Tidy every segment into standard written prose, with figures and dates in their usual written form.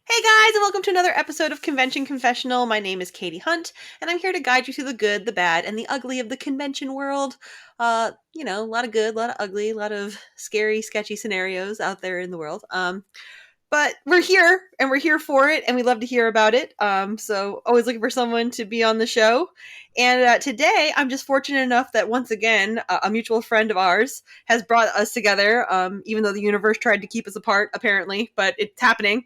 Hey guys, and welcome to another episode of Convention Confessional. My name is Katy Hunt, and I'm here to guide you through the good, the bad, and the ugly of the convention world. A lot of good, a lot of ugly, a lot of scary, sketchy scenarios out there in the world. But we're here, and we're here for it, and we love to hear about it. So always looking for someone to be on the show. And today, I'm just fortunate enough that once again, a mutual friend of ours has brought us together. Even though the universe tried to keep us apart, apparently, but it's happening.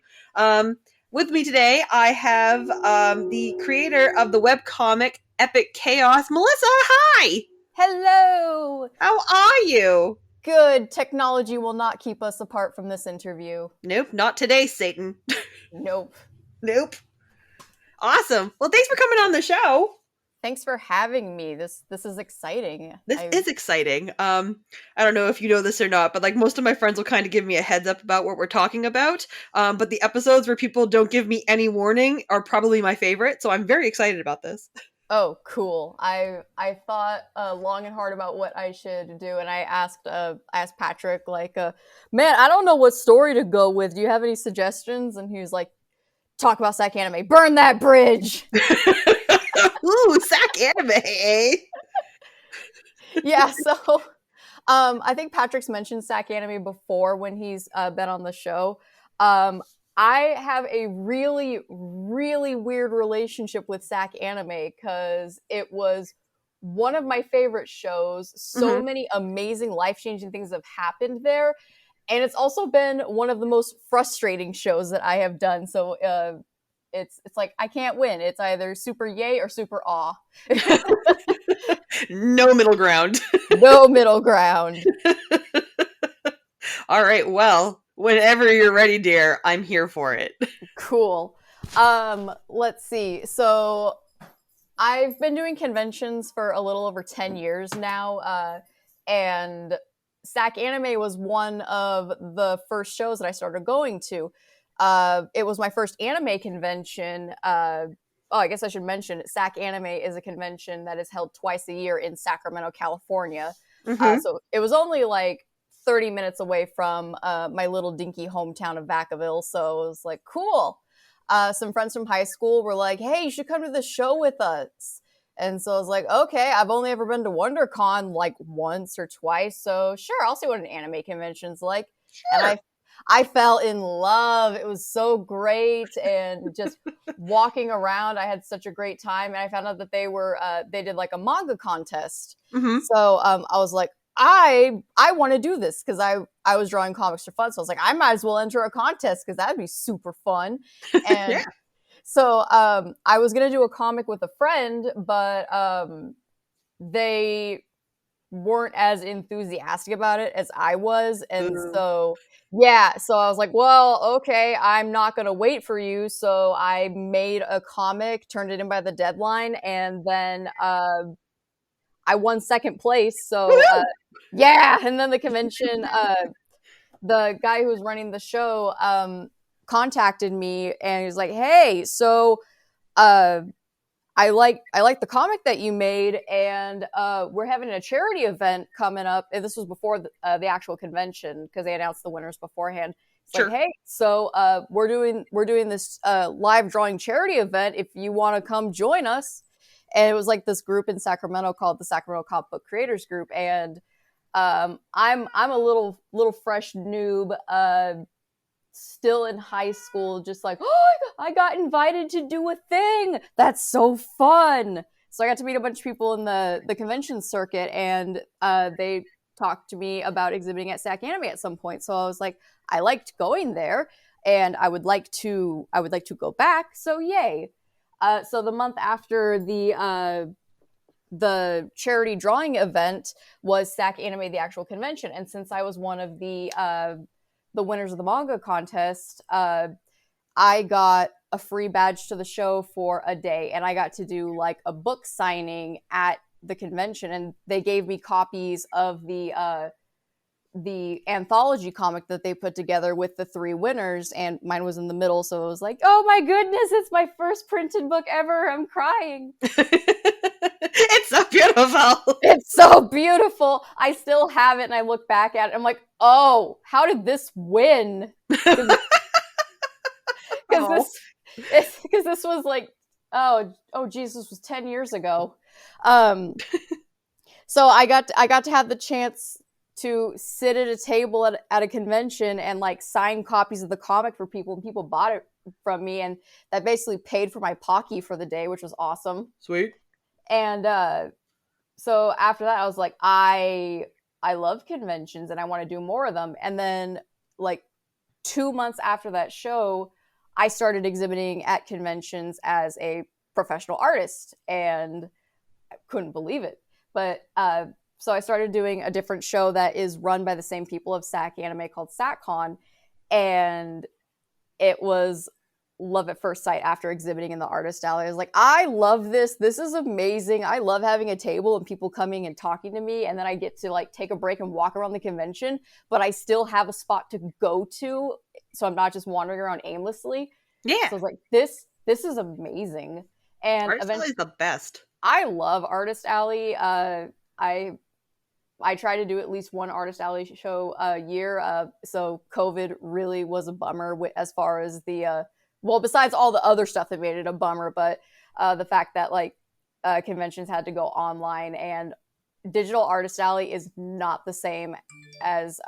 With me today, I have the creator of the webcomic Epic Chaos, Melissa. Hi! Hello! How are you? Good. Technology will not keep us apart from this interview. Nope, not today, Satan. Nope. Nope. Awesome. Well, thanks for coming on the show. Thanks for having me. This is exciting. This is exciting. I don't know if you know this or not, but like most of my friends will kind of give me a heads up about what we're talking about. But the episodes where people don't give me any warning are probably my favorite, so I'm very excited about this. Oh, cool. I thought long and hard about what I should do, and I asked Patrick, man, I don't know what story to go with. Do you have any suggestions? And he was like, talk about Sacanime. Burn that bridge! Ooh, Sacanime, eh? Yeah, so I think Patrick's mentioned Sacanime before when he's been on the show. I have a really, really weird relationship with Sacanime because it was one of my favorite shows. So many amazing, life-changing things have happened there. And it's also been one of the most frustrating shows that I have done. So it's like, I can't win. It's either super yay or super awe. No middle ground. No middle ground. All right, well, whenever you're ready, dear, I'm here for it. Cool. Let's see. So I've been doing conventions for a little over 10 years now, and Sacanime was one of the first shows that I started going to. It was my first anime convention. I guess I should mention Sacanime is a convention that is held twice a year in Sacramento, California. So it was only like 30 minutes away from my little dinky hometown of Vacaville. So it was like, cool. Some friends from high school were like, hey, you should come to the show with us. And so I was like, okay, I've only ever been to WonderCon like once or twice. So sure, I'll see what an anime convention's like. Sure. And I fell in love. It was so great. And just walking around, I had such a great time. And I found out that they did like a manga contest. So I was like, I want to do this because I was drawing comics for fun. So I was like, I might as well enter a contest because that'd be super fun. And Yeah. so I was going to do a comic with a friend, but they weren't as enthusiastic about it as I was. And so I was like, well, okay, I'm not going to wait for you. So I made a comic, turned it in by the deadline, and then I won second place. So and then the convention, the guy who was running the show contacted me and he was like, hey, so I like the comic that you made, and we're having a charity event coming up. And this was before the actual convention because they announced the winners beforehand. It's like, hey, so we're doing this live drawing charity event. If you want to come join us. And it was like this group in Sacramento called the Sacramento Comic Book Creators Group. And I'm a little fresh noob, still in high school, just like, oh, I got invited to do a thing. That's so fun. So I got to meet a bunch of people in the convention circuit, and they talked to me about exhibiting at Sacanime at some point. So I was like, I liked going there, and I would like to go back. So yay. So the month after the charity drawing event was Sacanime, the actual convention. And since I was one of the winners of the manga contest, I got a free badge to the show for a day, and I got to do like a book signing at the convention, and they gave me copies of the anthology comic that they put together with the three winners, and mine was in the middle. So it was like, oh my goodness, it's my first printed book ever. I'm crying. It's so beautiful. It's so beautiful. I still have it, and I look back at it. I'm like, oh, how did this win? Because Oh. because this was like, geez, this was 10 years ago. So I got to have the chance to sit at a table at a convention and like sign copies of the comic for people, and people bought it from me, and that basically paid for my Pocky for the day, which was awesome. Sweet. And so after that, I was like, I love conventions and I want to do more of them. And then like 2 months after that show, I started exhibiting at conventions as a professional artist, and I couldn't believe it. But so I started doing a different show that is run by the same people of Sacanime called SatCon, and it was love at first sight after exhibiting in the artist alley. I was like, I love this. This is amazing. I love having a table and people coming and talking to me, and then I get to like take a break and walk around the convention, but I still have a spot to go to, so I'm not just wandering around aimlessly. Yeah. So I was like, this is amazing. And Artist Alley is the best. I love Artist Alley. I try to do at least one Artist Alley show a year. So COVID really was a bummer as far as the besides all the other stuff that made it a bummer, but the fact that like conventions had to go online, and digital Artist Alley is not the same as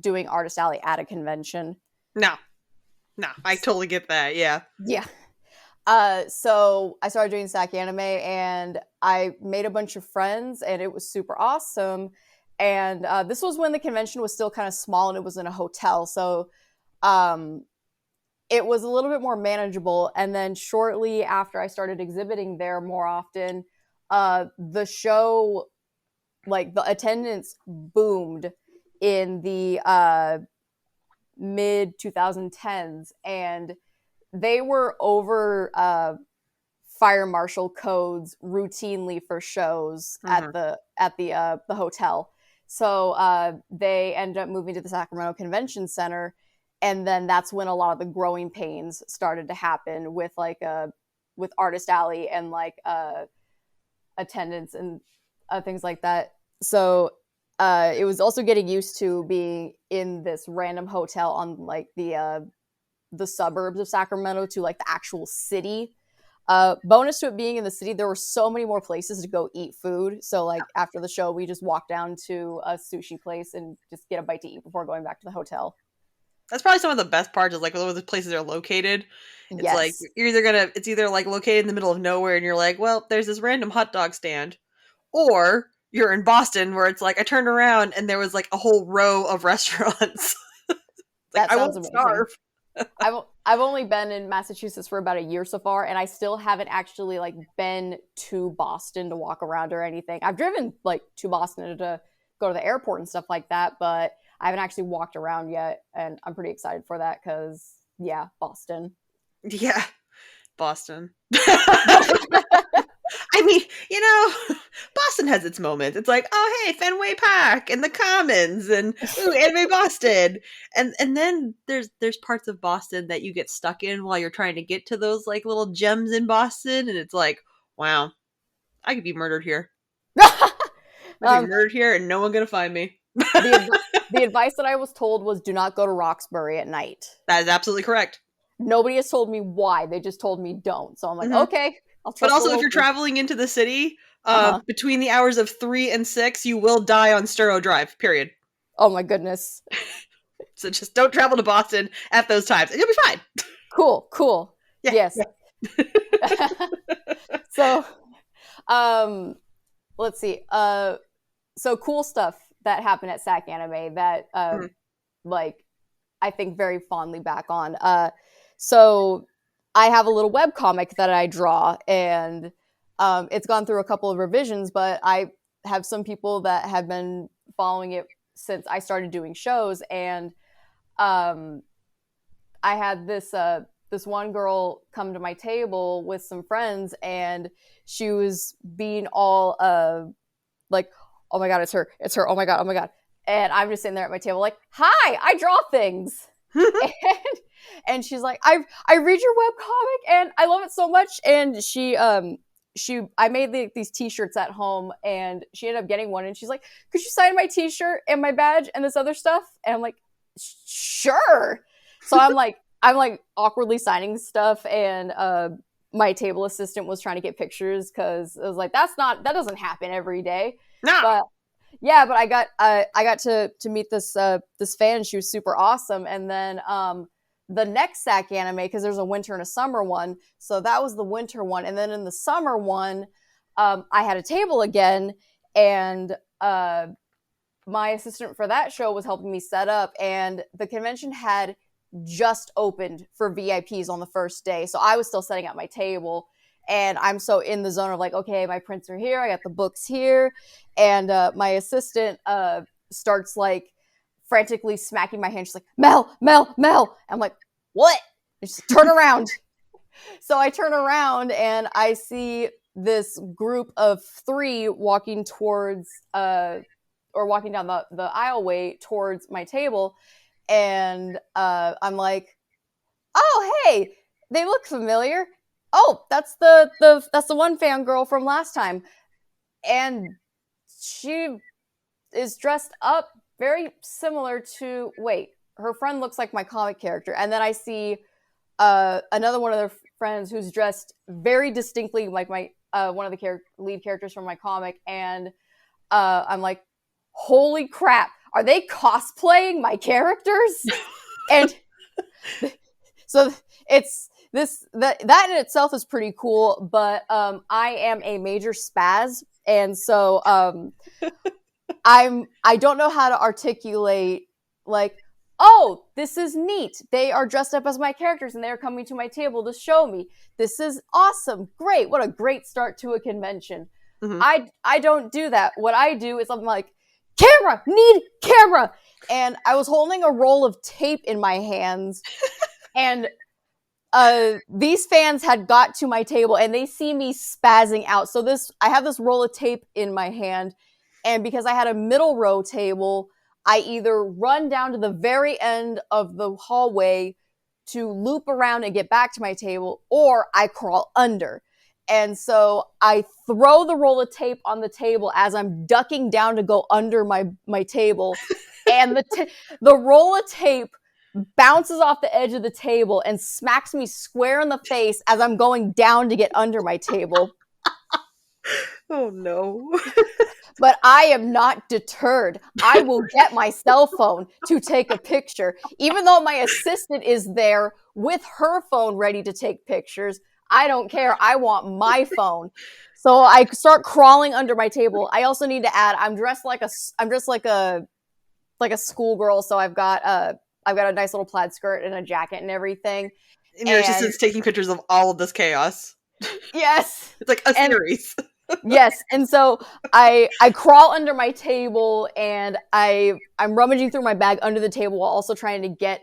doing Artist Alley at a convention. No, I totally get that. Yeah. So I started doing Sacanime, and I made a bunch of friends, and it was super awesome. And this was when the convention was still kind of small, and it was in a hotel, so it was a little bit more manageable. And then shortly after I started exhibiting there more often, the show, like the attendance boomed in the mid 2010s, and they were over fire marshal codes routinely for shows at the hotel. So they ended up moving to the Sacramento Convention Center, and then that's when a lot of the growing pains started to happen with like with Artist Alley and like attendance and things like that. So it was also getting used to being in this random hotel on like the suburbs of Sacramento to like the actual city. Bonus to it being in the city, there were so many more places to go eat food. So like after the show, we just walked down to a sushi place and just get a bite to eat before going back to the hotel. That's probably some of the best parts, is like where the places are located. It's yes. like it's either like located in the middle of nowhere and you're like, well, there's this random hot dog stand, or you're in Boston where it's like I turned around and there was like a whole row of restaurants. That I sounds won't amazing. starve. I've only been in Massachusetts for about a year so far, and I still haven't actually like been to Boston to walk around or anything. I've driven like to Boston to go to the airport and stuff like that, but I haven't actually walked around yet, and I'm pretty excited for that because, yeah, Boston. Yeah, Boston. I mean, Boston has its moments. It's like, oh, hey, Fenway Park and the Commons and Anime Boston. And then there's parts of Boston that you get stuck in while you're trying to get to those like little gems in Boston. And it's like, wow, I could be murdered here. I could be murdered here and no one gonna find me. The advice that I was told was do not go to Roxbury at night. That is absolutely correct. Nobody has told me why. They just told me don't. So I'm like, okay. But also, if you're traveling into the city, between the hours of 3 and 6, you will die on Sturo Drive, period. Oh my goodness. So just don't travel to Boston at those times, and you'll be fine. Cool. Yeah, yes. Yeah. So, let's see. So cool stuff that happened at Sacanime that, like, I think very fondly back on. So I have a little webcomic that I draw, and it's gone through a couple of revisions, but I have some people that have been following it since I started doing shows. And I had this one girl come to my table with some friends, and she was being all like, oh my God, it's her. Oh my God. And I'm just sitting there at my table like, hi, I draw things. And she's like, I read your webcomic and I love it so much. And I made these t-shirts at home, and she ended up getting one, and she's like, could you sign my t-shirt and my badge and this other stuff? And I'm like, sure. So I'm like, I'm like awkwardly signing stuff, and my table assistant was trying to get pictures because it was like that doesn't happen every day. No. But yeah, but I got to meet this fan. She was super awesome. And then the next Sacanime, because there's a winter and a summer one, so that was the winter one. And then in the summer one, I had a table again, and my assistant for that show was helping me set up, and the convention had just opened for VIPs on the first day. So I was still setting up my table, and I'm so in the zone of like, okay, my prints are here, I got the books here, and my assistant starts like frantically smacking my hand. She's like, Mel, Mel, Mel. I'm like, what? And she's like, turn around. So I turn around and I see this group of 3 walking towards or walking down the aisleway towards my table, and I'm like, oh hey, they look familiar. Oh, that's the one fangirl from last time, and she is dressed up very similar to, wait, her friend looks like my comic character. And then I see another one of their friends who's dressed very distinctly like my one of the lead characters from my comic, and I'm like, holy crap, are they cosplaying my characters? And so it's that in itself is pretty cool, but I am a major spaz, and so I don't know how to articulate like, oh, this is neat. They are dressed up as my characters and they're coming to my table to show me. This is awesome. Great. What a great start to a convention. Mm-hmm. I don't do that. What I do is I'm like, camera, need camera. And I was holding a roll of tape in my hands, and these fans had got to my table and they see me spazzing out. So I have this roll of tape in my hand, and because I had a middle row table, I either run down to the very end of the hallway to loop around and get back to my table, or I crawl under. And so I throw the roll of tape on the table as I'm ducking down to go under my table. And the roll of tape bounces off the edge of the table and smacks me square in the face as I'm going down to get under my table. Oh no. But I am not deterred. I will get my cell phone to take a picture. Even though my assistant is there with her phone ready to take pictures, I don't care. I want my phone. So I start crawling under my table. I also need to add, I'm dressed like a schoolgirl. So I've got a nice little plaid skirt and a jacket and everything. And your assistant's taking pictures of all of this chaos. Yes. It's like a series. Yes. And so I crawl under my table, and I'm rummaging through my bag under the table while also trying to get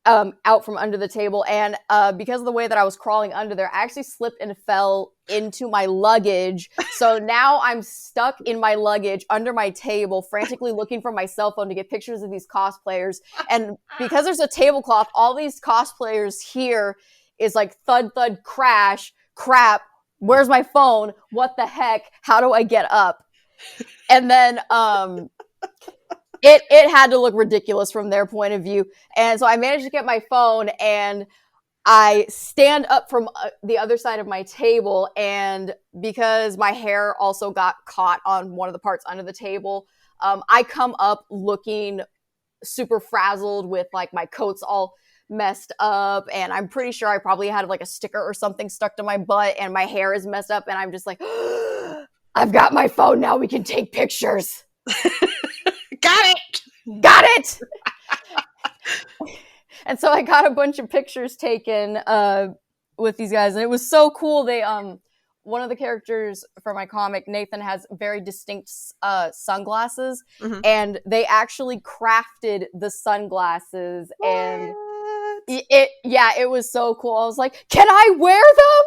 out from under the table. And because of the way that I was crawling under there, I actually slipped and fell into my luggage. So now I'm stuck in my luggage under my table, frantically looking for my cell phone to get pictures of these cosplayers. And because there's a tablecloth, all these cosplayers here is like thud, thud, crash, crap. Where's my phone? What the heck? How do I get up? And then it had to look ridiculous from their point of view. And so I managed to get my phone, and I stand up from the other side of my table, and because my hair also got caught on one of the parts under the table, I come up looking super frazzled with like my coat's all messed up, and I'm pretty sure I probably had like a sticker or something stuck to my butt, and my hair is messed up, and I'm just like, I've got my phone now, we can take pictures. Got it. And so I got a bunch of pictures taken with these guys, and it was so cool. They one of the characters for my comic, Nathan, has very distinct sunglasses, mm-hmm. and they actually crafted the sunglasses. What? And it was so cool. I was like, can I wear them?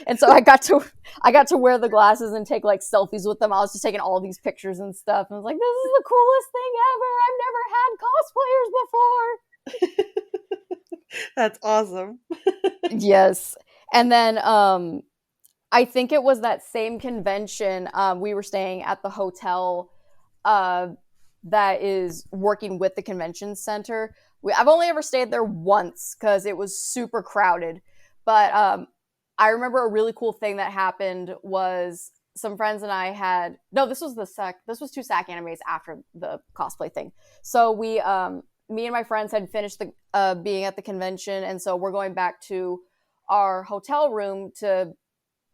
And so I got to wear the glasses and take like selfies with them. I was just taking all these pictures and stuff, and I was like, this is the coolest thing ever. I've never had cosplayers before. That's awesome. Yes. And then I think it was that same convention, we were staying at the hotel that is working with the convention center. I've only ever stayed there once because it was super crowded. But I remember a really cool thing that happened was some friends and I had this was two Sacanimes after the cosplay thing. So me and my friends had finished the being at the convention, and so we're going back to our hotel room to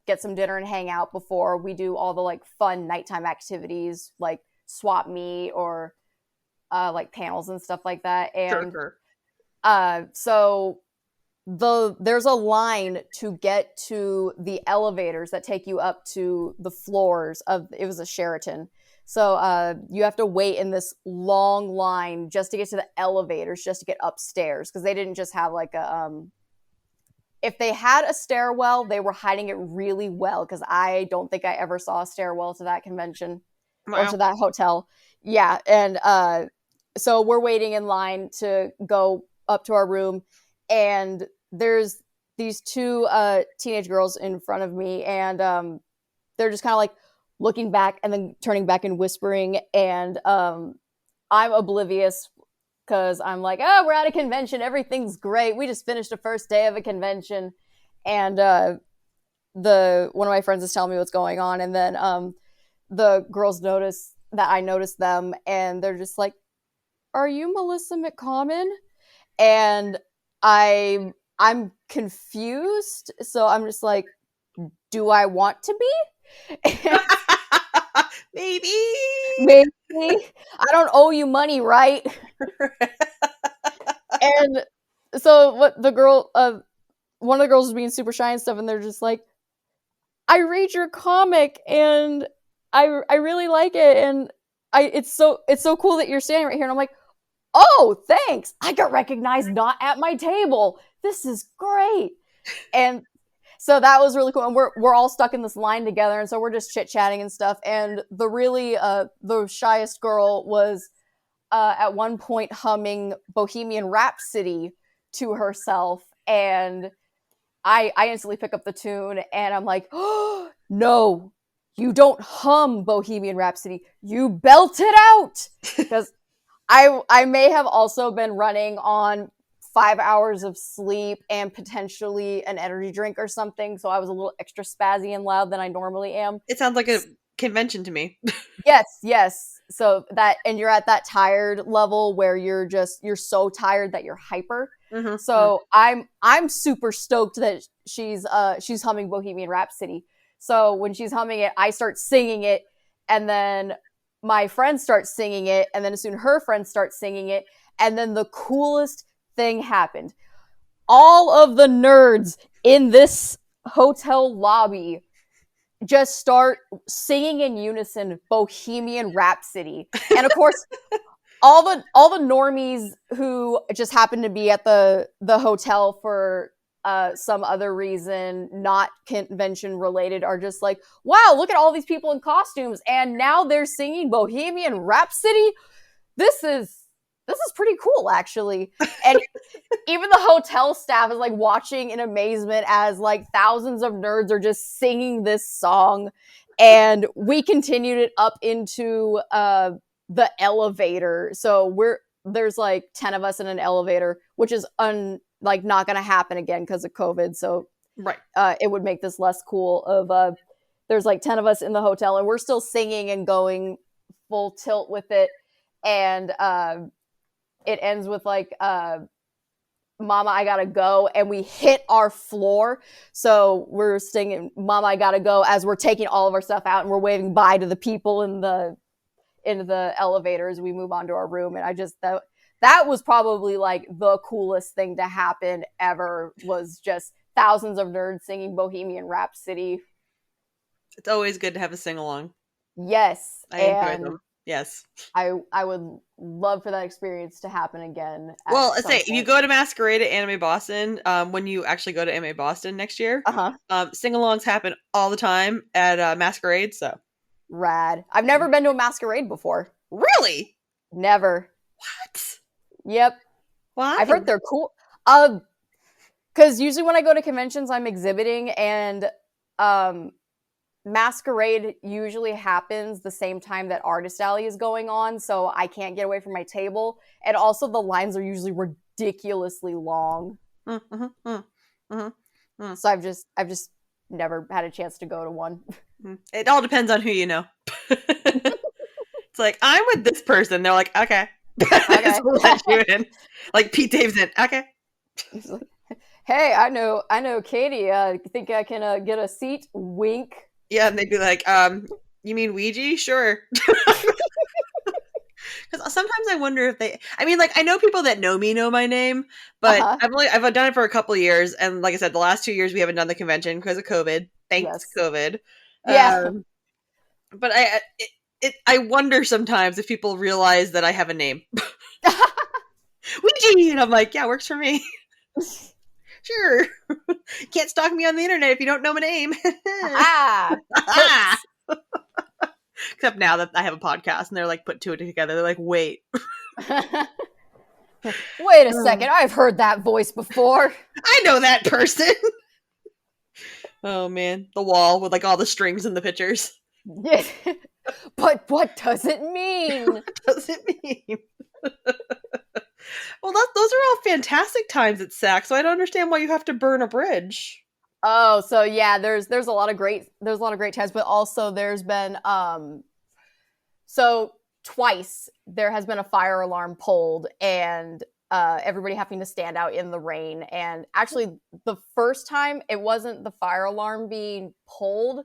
get some dinner and hang out before we do all the like fun nighttime activities like swap meet or like panels and stuff like that. Sure, And sure. so there's a line to get to the elevators that take you up to the floors of it was a Sheraton. So you have to wait in this long line just to get to the elevators, just to get upstairs, because they didn't just have like a if they had a stairwell, they were hiding it really well, because I don't think I ever saw a stairwell to that convention or Wow. to that hotel. Yeah, and so we're waiting in line to go up to our room, and there's these two teenage girls in front of me, and they're just kind of like looking back and then turning back and whispering, and I'm oblivious because I'm like, oh, we're at a convention, everything's great, we just finished the first day of a convention. And the one of my friends is telling me what's going on, and then the girls notice that I noticed them, and they're just like, are you Melissa McCommon? And I'm confused, so I'm just like, do I want to be? Maybe. Maybe. I don't owe you money, right? And so what the girl one of the girls was being super shy and stuff, and they're just like, I read your comic and I really like it, and it's so cool that you're standing right here. And I'm like, oh, thanks. I got recognized not at my table. This is great. And so that was really cool. And we're all stuck in this line together, and so we're just chit chatting and stuff. And the shyest girl was at one point humming Bohemian Rhapsody to herself, and I instantly pick up the tune, and I'm like, oh, no, you don't hum Bohemian Rhapsody, you belt it out. Because I may have also been running on 5 hours of sleep and potentially an energy drink or something, so I was a little extra spazzy and loud than I normally am. It sounds like a convention to me. Yes. So that, and you're at that tired level where you're so tired that you're hyper. Mm-hmm. So I'm super stoked that she's humming Bohemian Rhapsody. So when she's humming it, I start singing it, and then my friend starts singing it, and then soon her friend starts singing it, and then the coolest thing happened. All of the nerds in this hotel lobby just start singing in unison Bohemian Rhapsody. And of course, all the normies who just happen to be at the hotel for some other reason, not convention related, are just like, wow, look at all these people in costumes, and now they're singing Bohemian Rhapsody. This is pretty cool, actually. And even the hotel staff is like watching in amazement as like thousands of nerds are just singing this song. And we continued it up into the elevator. So there's like 10 of us in an elevator, which is not going to happen again because of COVID. So Right. It would make this less cool. There's like 10 of us in the hotel, and we're still singing and going full tilt with it. And it ends with like, Mama, I gotta go, and we hit our floor. So we're singing Mama, I gotta go as we're taking all of our stuff out, and we're waving bye to the people in the elevator as we move on to our room. And I just that was probably like the coolest thing to happen ever, was just thousands of nerds singing Bohemian Rhapsody. It's always good to have a sing along. Yes. I enjoy them. Yes. I would love for that experience to happen again. Well, let's say if you go to Masquerade at Anime Boston, when you actually go to Anime Boston next year, sing-alongs happen all the time at Masquerade. So rad. I've never been to a Masquerade before. Really? Never. What? Yep. Why? I've heard they're cool. Because usually when I go to conventions, I'm exhibiting, and Masquerade usually happens the same time that Artist Alley is going on, so I can't get away from my table. And also the lines are usually ridiculously long. Mm-hmm, mm-hmm, mm. So I've just never had a chance to go to one. It all depends on who you know. It's like, I'm with this person. They're like, okay. Okay. Let you in. Like Pete Davidson. Okay. Hey, I know Katy. Think I can get a seat? Wink. Yeah, and they'd be like, you mean Ouija? Sure. Because sometimes I wonder if they. I mean, like, I know people that know me know my name, but I've done it for a couple of years, and like I said, the last 2 years we haven't done the convention because of COVID. Thanks, Yes. COVID. Yeah. But I wonder sometimes if people realize that I have a name. Ouija, and I'm like, yeah, works for me. Sure. Can't stalk me on the internet if you don't know my name. Except now that I have a podcast and they're like put two together. They're like, wait. Wait a second. I've heard that voice before. I know that person. Oh man. The wall with like all the strings in the pictures. Yeah. But what does it mean? What does it mean? Well, those are all fantastic times at SAC, so I don't understand why you have to burn a bridge. Oh, so yeah, there's a lot of great times, but also there's been so twice there has been a fire alarm pulled and everybody having to stand out in the rain. And actually the first time it wasn't the fire alarm being pulled.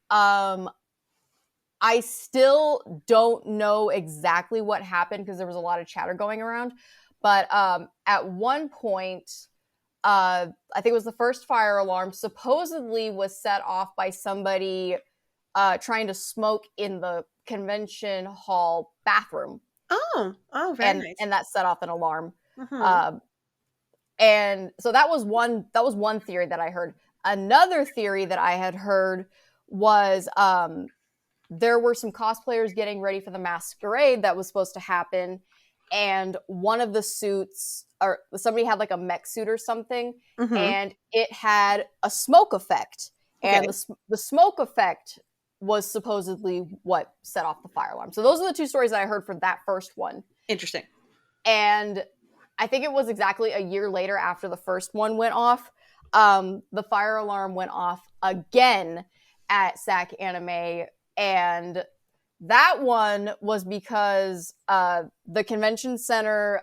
I still don't know exactly what happened because there was a lot of chatter going around. But at one point, I think it was the first fire alarm, supposedly was set off by somebody trying to smoke in the convention hall bathroom. Oh, very nice. And that set off an alarm. Mm-hmm. And so that was one theory that I heard. Another theory that I had heard was there were some cosplayers getting ready for the masquerade that was supposed to happen. And one of the suits, or somebody had like a mech suit or something, Mm-hmm. and it had a smoke effect. Okay. And the smoke effect was supposedly what set off the fire alarm. So those are the two stories that I heard for that first one. Interesting. And I think it was exactly a year later after the first one went off, the fire alarm went off again at Sacanime. And that one was because the convention center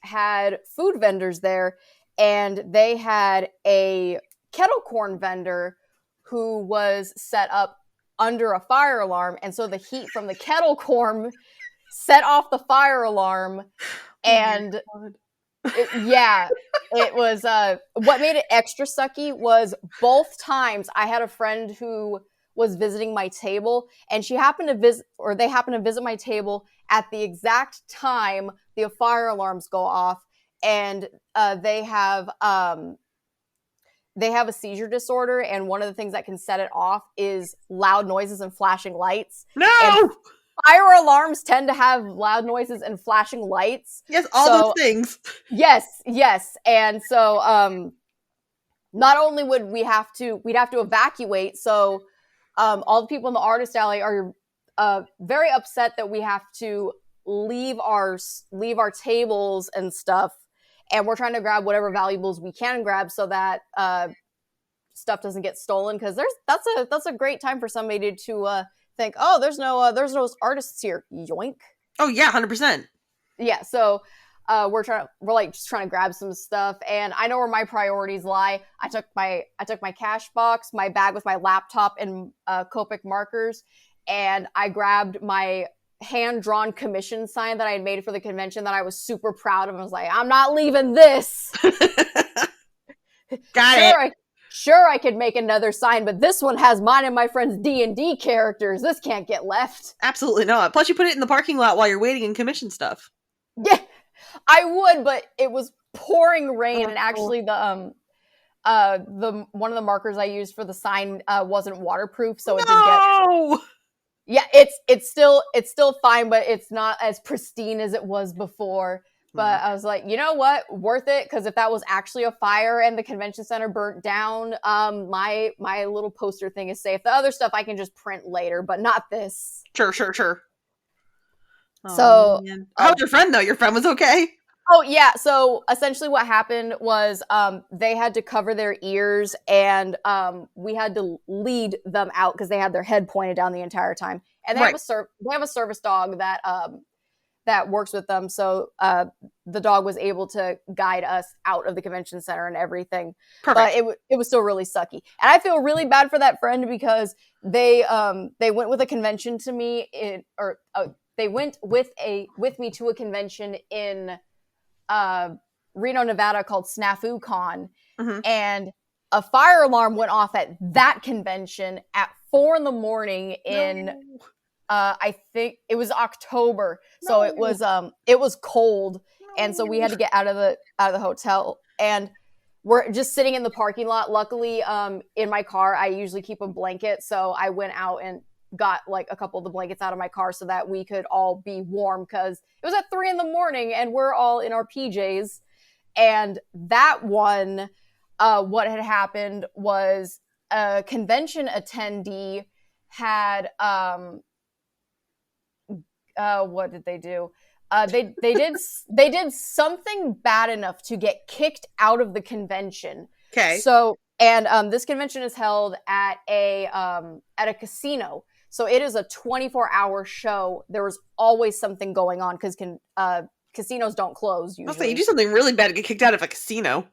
had food vendors there, and they had a kettle corn vendor who was set up under a fire alarm. And so the heat from the kettle corn set off the fire alarm. And it was what made it extra sucky was both times I had a friend who was visiting my table, and they happened to visit my table at the exact time the fire alarms go off, and they have a seizure disorder, and one of the things that can set it off is loud noises and flashing lights. No! And fire alarms tend to have loud noises and flashing lights. Yes, all those things. Yes. And so not only would we'd have to evacuate, so all the people in the artist alley are very upset that we have to leave our tables and stuff, and we're trying to grab whatever valuables we can grab so that stuff doesn't get stolen, because that's a great time for somebody to think, oh, there's no artists here, yoink. Oh yeah, 100%. Yeah, so we're just trying to grab some stuff, and I know where my priorities lie. I took my cash box, my bag with my laptop and Copic markers, and I grabbed my hand-drawn commission sign that I had made for the convention that I was super proud of. I was like, I'm not leaving this. Got it. Sure, I could make another sign, but this one has mine and my friend's D&D characters. This can't get left. Absolutely not. Plus, you put it in the parking lot while you're waiting and commission stuff. Yeah, I would, but it was pouring rain, and actually the one of the markers I used for the sign wasn't waterproof, so it didn't get. Yeah, it's still fine, but it's not as pristine as it was before. But I was like, you know what? Worth it, because if that was actually a fire and the convention center burnt down, my little poster thing is safe. The other stuff I can just print later, but not this. Sure. So, man. How was your friend though? Your friend was okay? Oh yeah. So essentially what happened was they had to cover their ears, and we had to lead them out because they had their head pointed down the entire time. And they have a service dog that works with them. So the dog was able to guide us out of the convention center and everything. Perfect. But it was still really sucky. And I feel really bad for that friend because they went with a convention to me they went with me to a convention in Reno, Nevada called Snafu Con. Mm-hmm. And a fire alarm went off at that convention at 4 a.m. in I think it was October. So it was cold. And so we had to get out of the hotel, and we're just sitting in the parking lot. Luckily, in my car, I usually keep a blanket. So I went out and got like a couple of the blankets out of my car so that we could all be warm, because it was at 3 a.m. and we're all in our PJs. And that one, what had happened was a convention attendee had, what did they do? They did something bad enough to get kicked out of the convention. Okay. So, and this convention is held at a casino. So it is a 24-hour show. There was always something going on because casinos don't close usually. I'll say, you do something really bad to get kicked out of a casino.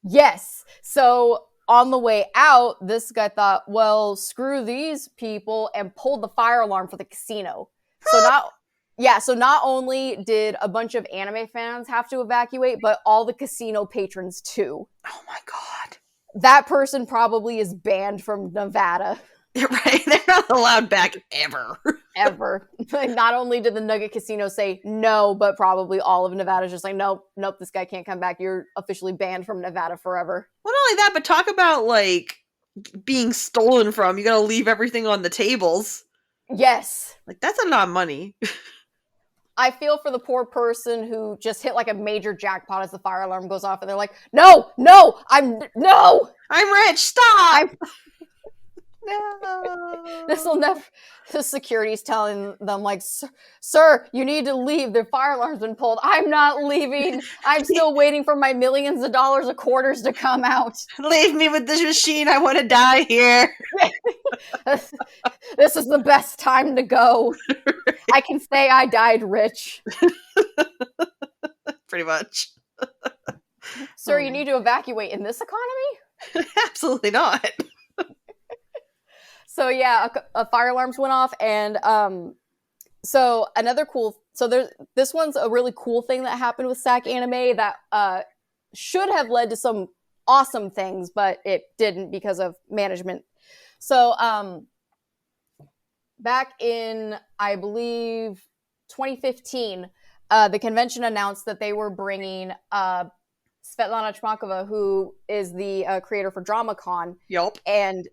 Yes. So on the way out, this guy thought, well, screw these people, and pulled the fire alarm for the casino. So not only did a bunch of anime fans have to evacuate, but all the casino patrons too. Oh my God. That person probably is banned from Nevada. Right? They're not allowed back ever. Ever. Like, not only did the Nugget Casino say no, but probably all of Nevada's just like, nope, this guy can't come back. You're officially banned from Nevada forever. Well, not only that, but talk about like being stolen from. You gotta leave everything on the tables. Yes. Like, that's a lot of money. I feel for the poor person who just hit like a major jackpot as the fire alarm goes off, and they're like, no, I'm rich, stop! No. The security's telling them, like, sir, you need to leave. The fire alarm's been pulled. I'm not leaving. I'm still waiting for my millions of dollars of quarters to come out. Leave me with this machine. I want to die here. This is the best time to go. I can say I died rich. Pretty much. Sir, you need to evacuate in this economy? Absolutely not. So yeah, a fire alarms went off, and this one's a really cool thing that happened with Sacanime that should have led to some awesome things, but it didn't because of management. So back in, I believe, 2015, the convention announced that they were bringing Svetlana Chmakova, who is the creator for DramaCon. Yep. And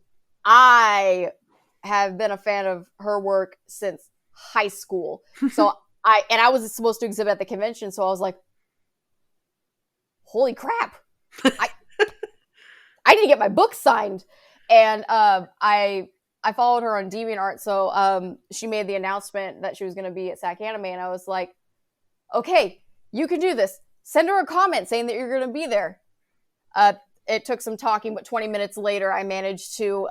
I have been a fan of her work since high school. So I was supposed to exhibit at the convention, so I was like, holy crap. I need to get my book signed. And I followed her on DeviantArt, so she made the announcement that she was going to be at Sacanime, and I was like, okay, you can do this. Send her a comment saying that you're going to be there. It took some talking, but 20 minutes later, I managed to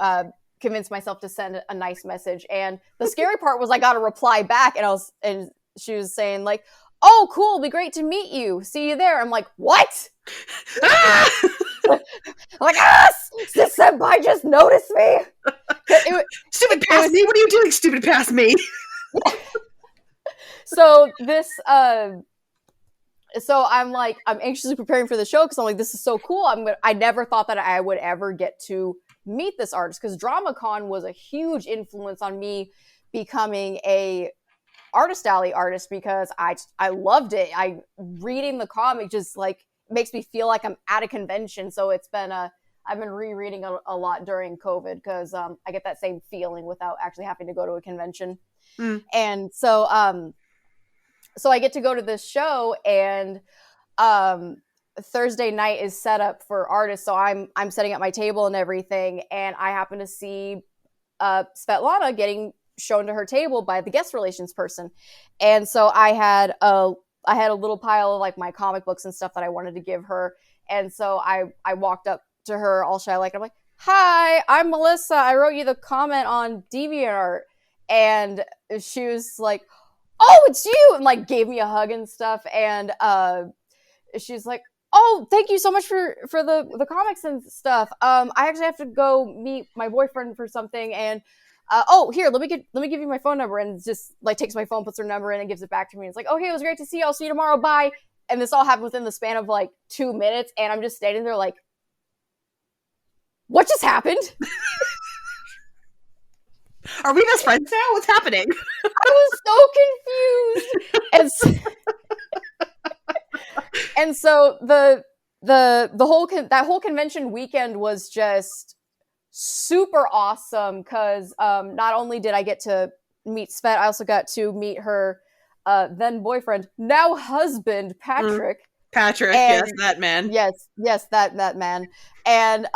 convince myself to send a nice message. And the scary part was I got a reply back, and she was saying like, "Oh, cool! It'll be great to meet you. See you there." I'm like, "What?" I'm like, this senpai just noticed me. Stupid past me! What are you doing, stupid past me? So this. So I'm anxiously preparing for the show because I'm like, this is so cool. I never thought that I would ever get to meet this artist, because DramaCon was a huge influence on me becoming a Artist Alley artist, because I loved it. Reading the comic just like makes me feel like I'm at a convention. So I've been rereading a lot during COVID because I get that same feeling without actually having to go to a convention. And so I get to go to this show, and Thursday night is set up for artists, so I'm setting up my table and everything, and I happen to see Svetlana getting shown to her table by the guest relations person, and so I had a little pile of like my comic books and stuff that I wanted to give her, and so I walked up to her all shy, like I'm like, "Hi, I'm Melissa. I wrote you the comment on DeviantArt," and she was like, "Oh, it's you," and like gave me a hug and stuff, and she's like, "Oh, thank you so much for the comics and stuff. I actually have to go meet my boyfriend for something, and oh, here, let me give you my phone number," and just like takes my phone, puts her number in, and gives it back to me. It's like, "Okay, it was great to see you. I'll see you tomorrow. Bye." And this all happened within the span of like 2 minutes, and I'm just standing there like, what just happened? Are we best friends now? What's happening? I was so confused. And so the whole that whole convention weekend was just super awesome because not only did I get to meet Svet, I also got to meet her then boyfriend, now husband, Patrick. Patrick, and, yes, that man. Yes, that man. And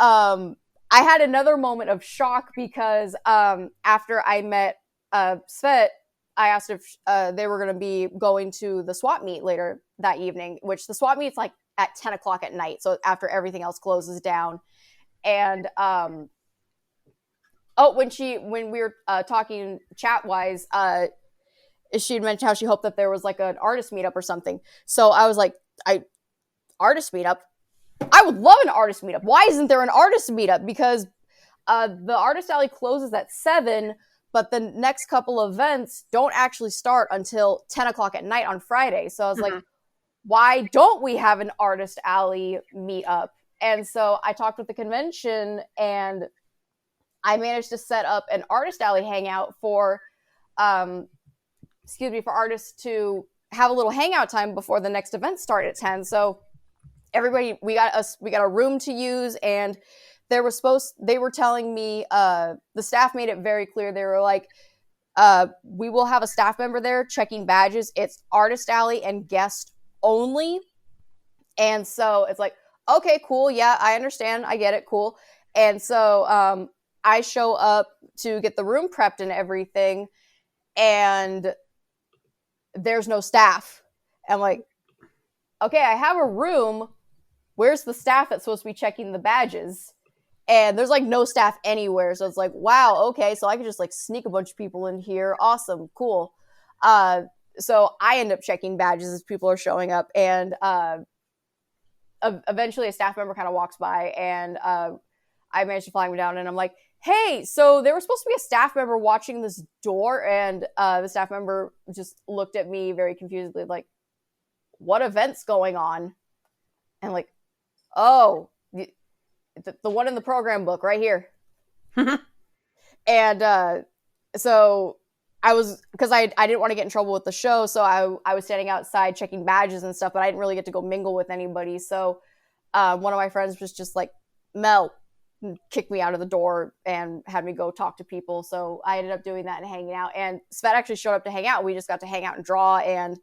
I had another moment of shock because after I met Svet, I asked if they were going to be going to the swap meet later that evening, which the swap meet's like at 10 o'clock at night, so after everything else closes down. And when we were talking chat wise, she had mentioned how she hoped that there was like an artist meetup or something. So I was like, artist meetup? I would love an artist meetup. Why isn't there an artist meetup? Because the artist alley closes at 7, but the next couple of events don't actually start until 10 o'clock at night on Friday. So I was like, why don't we have an artist alley meetup? And so I talked with the convention, and I managed to set up an artist alley hangout for artists to have a little hangout time before the next event start at 10. So everybody, we got a room to use, and they were telling me, the staff made it very clear. They were like, we will have a staff member there checking badges. It's artist alley and guest only. And so it's like, okay, cool. Yeah, I understand. I get it. Cool. And so I show up to get the room prepped and everything, and there's no staff. I'm like, okay, I have a room. Where's the staff that's supposed to be checking the badges? And there's like no staff anywhere. So it's like, wow, okay, so I could just like sneak a bunch of people in here. Awesome, cool. So I end up checking badges as people are showing up, and eventually a staff member kind of walks by, and I managed to flag him down, and I'm like, hey, so there was supposed to be a staff member watching this door, and the staff member just looked at me very confusedly, like, what event's going on? And like, oh, the one in the program book right here. And so because I didn't want to get in trouble with the show, so I was standing outside checking badges and stuff, but I didn't really get to go mingle with anybody. So one of my friends was just like, Mel, kicked me out of the door and had me go talk to people. So I ended up doing that and hanging out. And Svet actually showed up to hang out. We just got to hang out and draw and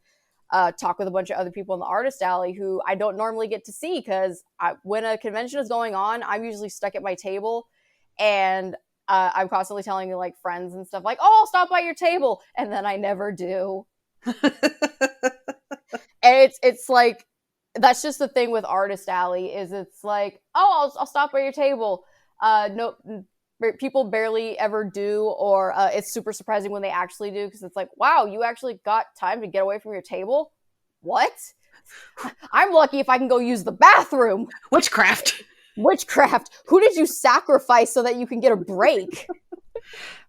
talk with a bunch of other people in the artist alley who I don't normally get to see, because when a convention is going on, I'm usually stuck at my table, and I'm constantly telling like friends and stuff like, oh, I'll stop by your table, and then I never do. And it's like, that's just the thing with artist alley, is it's like, oh, I'll stop by your table. No, people barely ever do, or it's super surprising when they actually do, because it's like, wow, you actually got time to get away from your table? What? I'm lucky if I can go use the bathroom. Witchcraft. Who did you sacrifice so that you can get a break?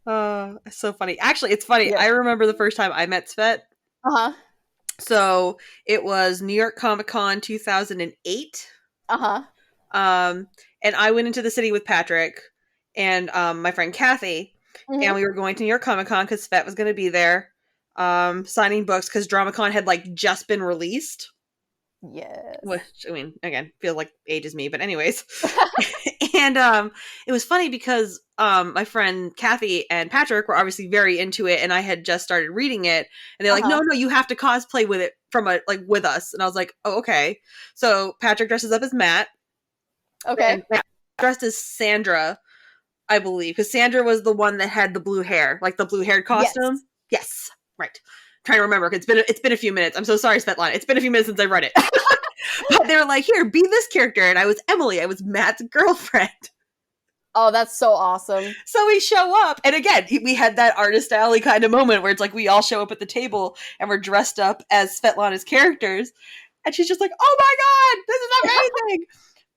It's so funny. Actually, it's funny. Yeah. I remember the first time I met Svet. Uh-huh. So it was New York Comic Con 2008. Uh-huh. And I went into the city with Patrick and my friend Kathy, and we were going to New York Comic Con because Svet was going to be there, signing books because DramaCon had like just been released. Yes. which, I mean, again, feels like ages me, but anyways. And it was funny because my friend Kathy and Patrick were obviously very into it, and I had just started reading it, and they're like, Uh-huh. no, you have to cosplay with it with us. And I was like, oh, okay. So Patrick dresses up as Matt, Okay. and Matt dressed as Sandra, I believe, because Sandra was the one that had the blue hair, like the blue haired costume. Yes. Yes, right. Trying to remember. It's been a few minutes. I'm so sorry, Svetlana. It's been a few minutes since I read it. But they were like, here, be this character, and I was Emily. I was Matt's girlfriend. Oh, that's so awesome. So we show up, and again, we had that artist alley kind of moment where it's like we all show up at the table and we're dressed up as Svetlana's characters, and she's just like, "Oh my god, this is amazing!"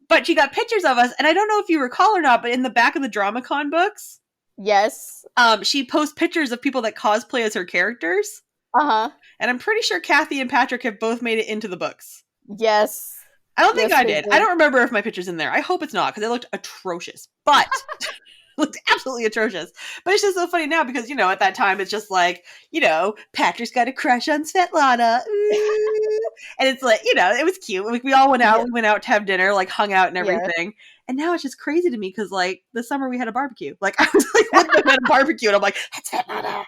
But she got pictures of us, and I don't know if you recall or not, but in the back of the DramaCon books, Yes. she posts pictures of people that cosplay as her characters, Uh-huh. and I'm pretty sure Kathy and Patrick have both made it into the books. Yes. I don't think Yes, I they did. did. I don't remember if my picture's in there. I hope it's not, because it looked atrocious. But looked absolutely atrocious. But it's just so funny now because, at that time it's just like, Patrick's got a crush on Svetlana. And it's like, it was cute. Like, we all went out. Yeah. We went out to have dinner, like hung out and Yeah. everything. And now it's just crazy to me because, like, this summer we had a barbecue. Like, I was like with them at a barbecue, and I'm like, that's Svetlana.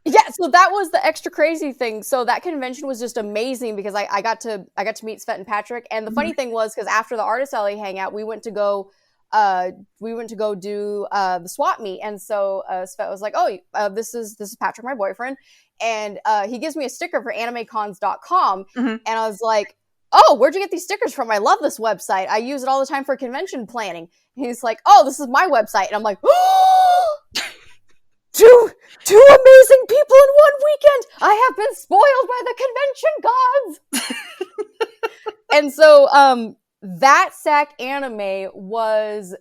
Yeah, so that was the extra crazy thing. So that convention was just amazing because I got to meet Svet and Patrick. And the funny thing was, because after the Artist Alley hangout, we went to go do the swap meet. And so Svet was like, oh, this is Patrick, my boyfriend, and he gives me a sticker for animecons.com. Mm-hmm. And I was like, oh, where'd you get these stickers from? I love this website. I use it all the time for convention planning. And he's like, oh, this is my website. And I'm like, oh, two amazing people in one weekend. I have been spoiled by the convention gods. And so that Sacanime was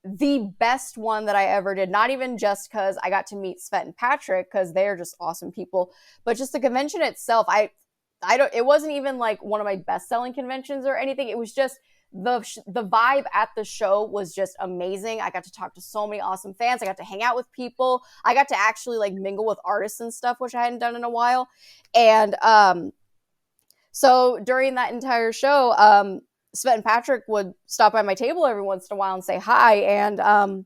the best one that I ever did. Not even just because I got to meet Svet and Patrick, because they're just awesome people, but just the convention itself. It wasn't even like one of my best selling conventions or anything. It was just the vibe at the show was just amazing. I got to talk to so many awesome fans. I got to hang out with people. I got to actually like mingle with artists and stuff, which I hadn't done in a while. And so during that entire show, Svet and Patrick would stop by my table every once in a while and say hi. And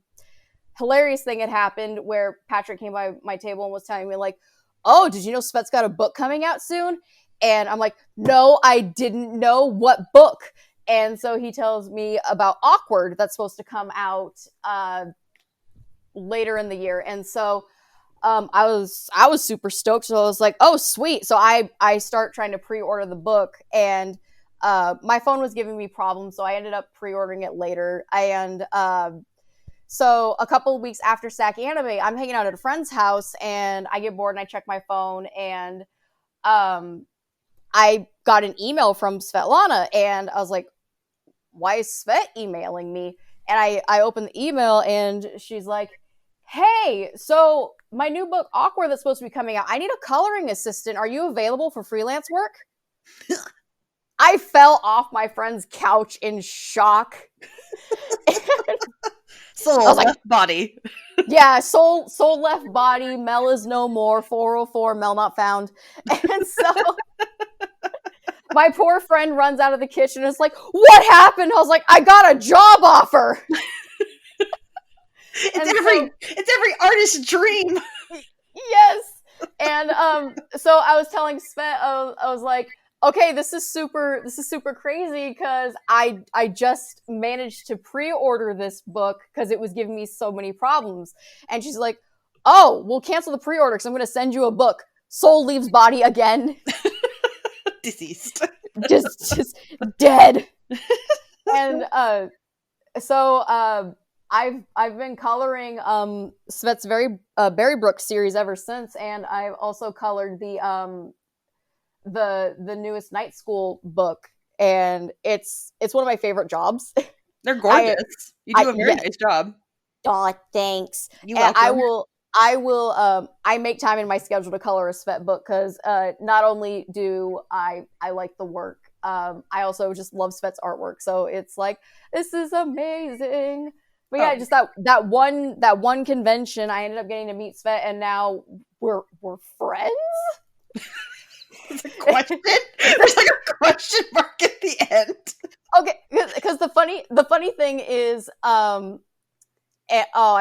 hilarious thing had happened where Patrick came by my table and was telling me like, oh, did you know Svet's got a book coming out soon? And I'm like, no, I didn't know. What book? And so he tells me about Awkward that's supposed to come out later in the year. And so I was super stoked. So I was like, oh, sweet. So I start trying to pre-order the book, and my phone was giving me problems. So I ended up pre-ordering it later. And so a couple of weeks after Sacanime, I'm hanging out at a friend's house, and I get bored and I check my phone, and I got an email from Svetlana, and I was like, why is Svet emailing me? And I opened the email, and she's like, hey, so my new book, Awkward, that's supposed to be coming out, I need a coloring assistant. Are you available for freelance work? I fell off my friend's couch in shock. Soul left body. Yeah, soul left body. Mel is no more. 404, Mel not found. And so my poor friend runs out of the kitchen and is like, what happened? I was like, I got a job offer. It's every artist's dream. Yes. And so I was telling Svet, I was like, okay, this is super crazy because I just managed to pre-order this book because it was giving me so many problems. And she's like, oh, we'll cancel the pre-order because I'm going to send you a book. Soul leaves body again. Deceased. just dead. And so I've been coloring Svet's Berrybrook series ever since, and I've also colored the newest Night School book, and it's one of my favorite jobs. They're gorgeous. You do a very nice job. Oh, thanks. You welcome. I make time in my schedule to color a Svet book because not only do I like the work, I also just love Svet's artwork. So it's like, this is amazing. But yeah, just that one convention, I ended up getting to meet Svet, and now we're friends. It's a question. There's like a question mark at the end. Okay, because the funny thing is, I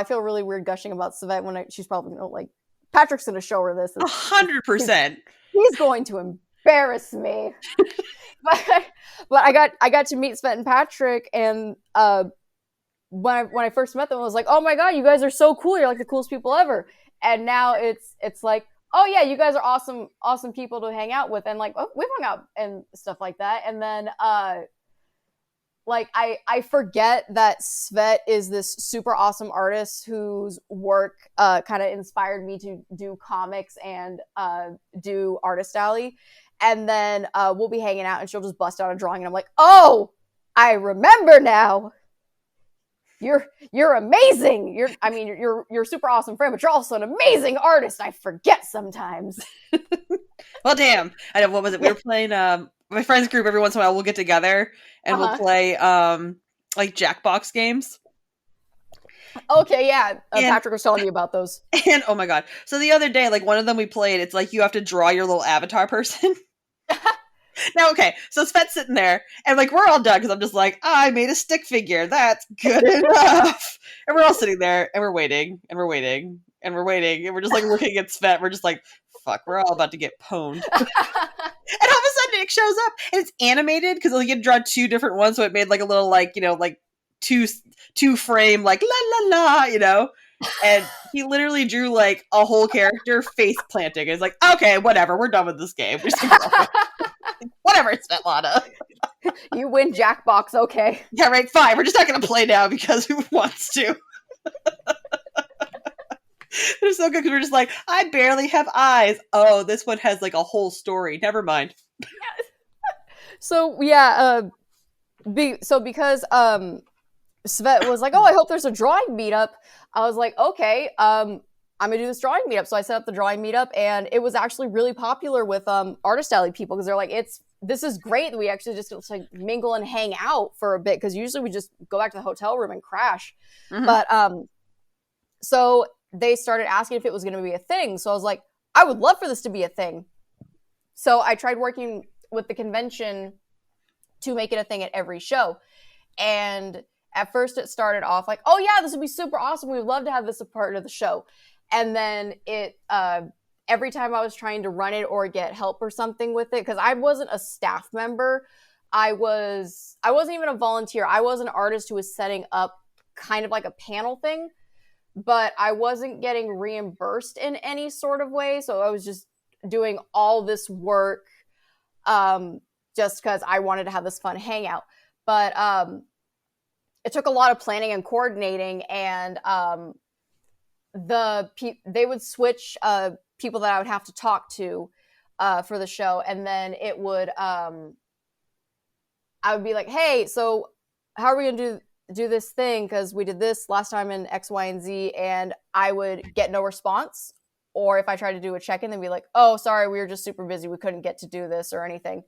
feel really weird gushing about Savette when she's probably like, Patrick's going to show her this. 100%. He's going to embarrass me. but I got to meet Svet and Patrick, and when I first met them, I was like, oh my god, you guys are so cool. You're like the coolest people ever. And now it's like, oh yeah, you guys are awesome people to hang out with, and like, oh, we've hung out and stuff like that. And then like I forget that Svet is this super awesome artist whose work kind of inspired me to do comics and do Artist Alley. And then we'll be hanging out and she'll just bust out a drawing and I'm like, oh, I remember now. You're amazing. You're a super awesome friend, but you're also an amazing artist. I forget sometimes. Well, damn. I know, what was it? We were playing my friends group. Every once in a while we'll get together and we'll play like Jackbox games. Okay, yeah. Patrick was telling me about those. And oh my god. So the other day, like one of them we played, it's like you have to draw your little avatar person. Now, okay, so Svet's sitting there, and like we're all done because I'm just like, I made a stick figure. That's good enough. And we're all sitting there, and we're waiting, and we're waiting, and we're waiting, and we're just like looking at Svet. We're just like, fuck, we're all about to get pwned. And all of a sudden, it shows up, and it's animated because like, you had to draw two different ones, so it made like a little like like two frame like la la la, And he literally drew like a whole character face planting. It's like, okay, whatever, we're done with this game. We're just whatever, it's Svetlana. You win Jackbox, okay. Yeah, right, fine. We're just not going to play now because who wants to? They're so good because we're just like, I barely have eyes. Oh, this one has like a whole story. Never mind. So, yeah, because Svet was like, oh, I hope there's a drawing meetup. I was like, okay, I'm going to do this drawing meetup. So I set up the drawing meetup, and it was actually really popular with Artist Alley people because they're like, this is great that we actually just get to like mingle and hang out for a bit because usually we just go back to the hotel room and crash. Mm-hmm. But so they started asking if it was going to be a thing. So I was like, I would love for this to be a thing. So I tried working with the convention to make it a thing at every show. And at first it started off like, oh yeah, this would be super awesome. We would love to have this a part of the show. And then it, every time I was trying to run it or get help or something with it, because I wasn't a staff member, I wasn't even a volunteer. I was an artist who was setting up kind of like a panel thing, but I wasn't getting reimbursed in any sort of way. So I was just doing all this work just because I wanted to have this fun hangout. But it took a lot of planning and coordinating, and they would switch people that I would have to talk to for the show, and then it would I would be like, hey, so how are we gonna do this thing, because we did this last time in X, Y, and Z, and I would get no response. Or if I tried to do a check-in, they'd be like, oh, sorry, we were just super busy, we couldn't get to do this or anything.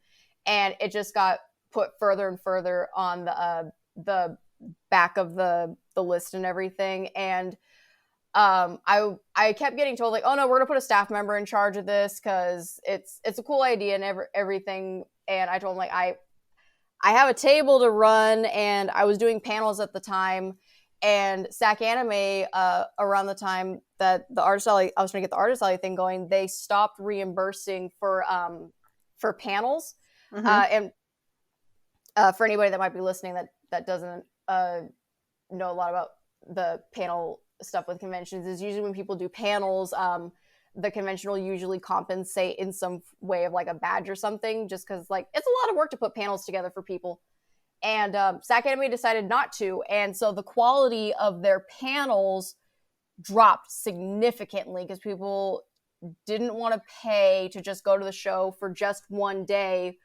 And it just got put further and further on the back of the list and everything. And I kept getting told like, oh no, we're gonna put a staff member in charge of this because it's a cool idea and everything. And I told them like, I have a table to run, and I was doing panels at the time, and Sacanime around the time that the Artist Alley, I was trying to get the Artist Alley thing going, they stopped reimbursing for panels. Mm-hmm. And for anybody that might be listening that doesn't know a lot about the panel stuff with conventions, is usually when people do panels, the convention will usually compensate in some way of like a badge or something, just because like it's a lot of work to put panels together for people. And Sacanime decided not to, and so the quality of their panels dropped significantly because people didn't want to pay to just go to the show for just one day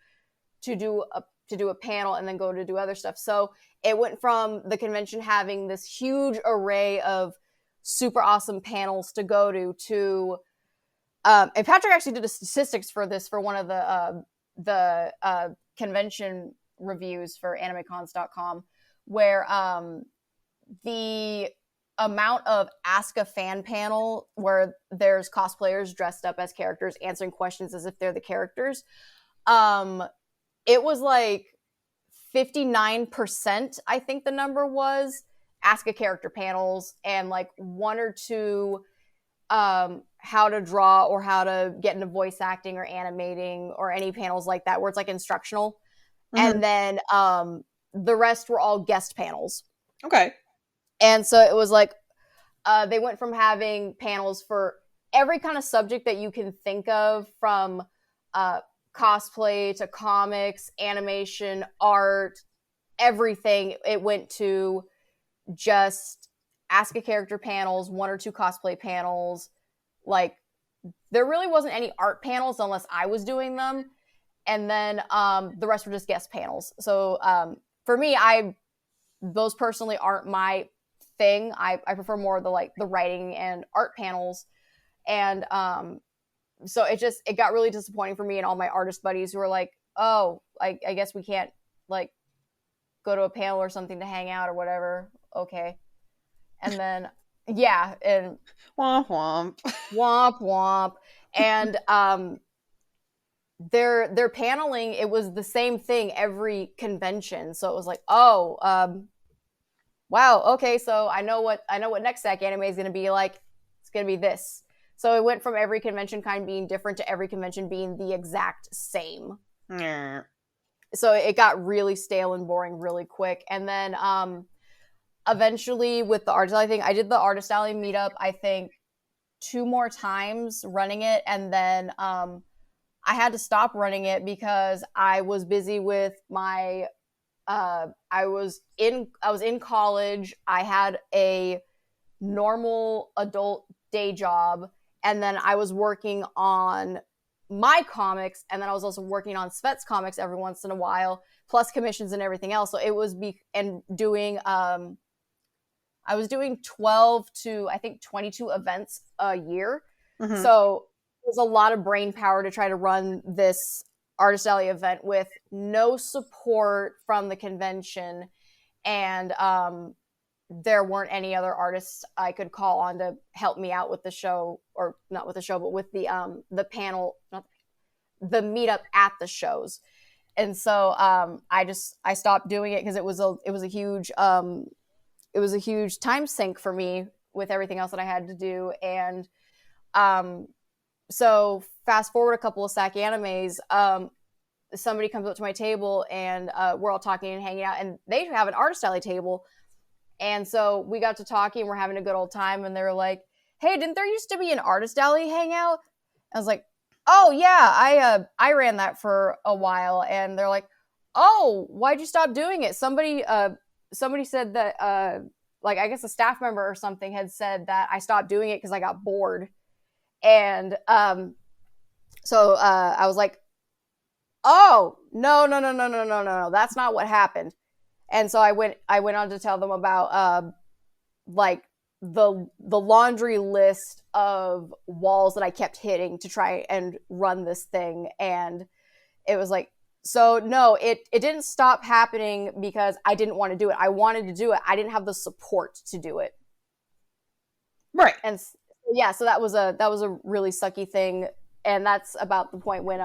to do a panel and then go to do other stuff. So it went from the convention having this huge array of super awesome panels to go to and Patrick actually did a statistics for this for one of the convention reviews for animecons.com, where the amount of Ask a Fan panel where there's cosplayers dressed up as characters answering questions as if they're the characters. It was like 59%, I think the number was, Ask a Character panels, and like one or two how to draw or how to get into voice acting or animating or any panels like that where it's like instructional. And then the rest were all guest panels. Okay. And so it was like they went from having panels for every kind of subject that you can think of, from cosplay to comics, animation, art, everything. It went to just Ask a Character panels, one or two cosplay panels. Like, there really wasn't any art panels unless I was doing them. And then the rest were just guest panels. So for me, those personally aren't my thing. I prefer more of the writing and art panels. And so it got really disappointing for me and all my artist buddies who were like, oh, I guess we can't like go to a panel or something to hang out or whatever. Okay. And then, yeah. And womp womp. Womp womp. And their paneling, it was the same thing every convention. So it was like, oh, wow, okay, so I know what next Sacanime is going to be like. It's going to be this. So it went from every convention kind being different to every convention being the exact same. Yeah. So it got really stale and boring really quick. And then eventually with the Artist Alley thing, I did the Artist Alley meetup, I think, 2 more times running it. And then I had to stop running it because I was busy with my I was in college. I had a normal adult day job, and then I was working on my comics, and then I was also working on Svet's comics every once in a while, plus commissions and everything else. So it was doing I was doing 12 to I think 22 events a year. Mm-hmm. So it was a lot of brain power to try to run this Artist Alley event with no support from the convention, and there weren't any other artists I could call on to help me out with the show, or not with the show, but with the panel, not the meetup at the shows. And so I stopped doing it because it was a huge time sink for me with everything else that I had to do. And so fast forward a couple of Sacanimes, somebody comes up to my table, and we're all talking and hanging out, and they have an Artist Alley table. And so we got to talking, and we're having a good old time, and they were like, hey, didn't there used to be an Artist Alley hangout? I was like, oh yeah, I ran that for a while. And they're like, oh, why'd you stop doing it? Somebody said that like, I guess a staff member or something had said that I stopped doing it because I got bored. And so I was like, oh, no, that's not what happened. And so I went on to tell them about like the laundry list of walls that I kept hitting to try and run this thing. And it was like, so no, it didn't stop happening because I didn't want to do it. I wanted to do it. I didn't have the support to do it. Right. And yeah, so that was a really sucky thing. And that's about the point when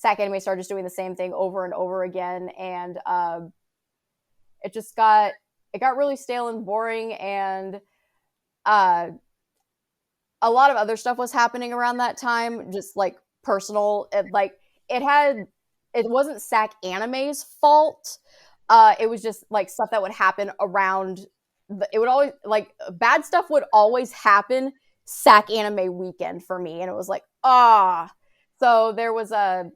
Sacanime started just doing the same thing over and over again. And it got really stale and boring. And a lot of other stuff was happening around that time, just like personal. It wasn't Sacanime's fault. It was just like stuff that would happen around. It would always, like, bad stuff would always happen Sacanime weekend for me. And it was like, So there was I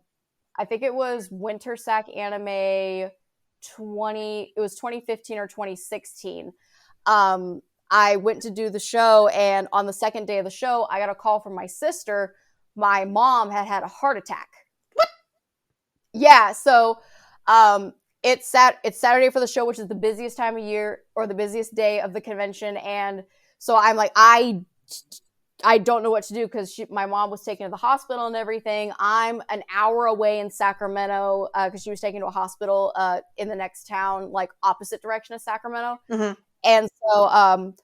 think it was Winter Sacanime 2015 or 2016. I went to do the show, and on the second day of the show, I got a call from my sister. My mom had a heart attack. What? Yeah, so it's Saturday for the show, which is the busiest time of year, or the busiest day of the convention. And so I'm like, I don't know what to do, because my mom was taken to the hospital and everything. I'm an hour away in Sacramento because she was taken to a hospital in the next town, like opposite direction of Sacramento. Mm-hmm. And so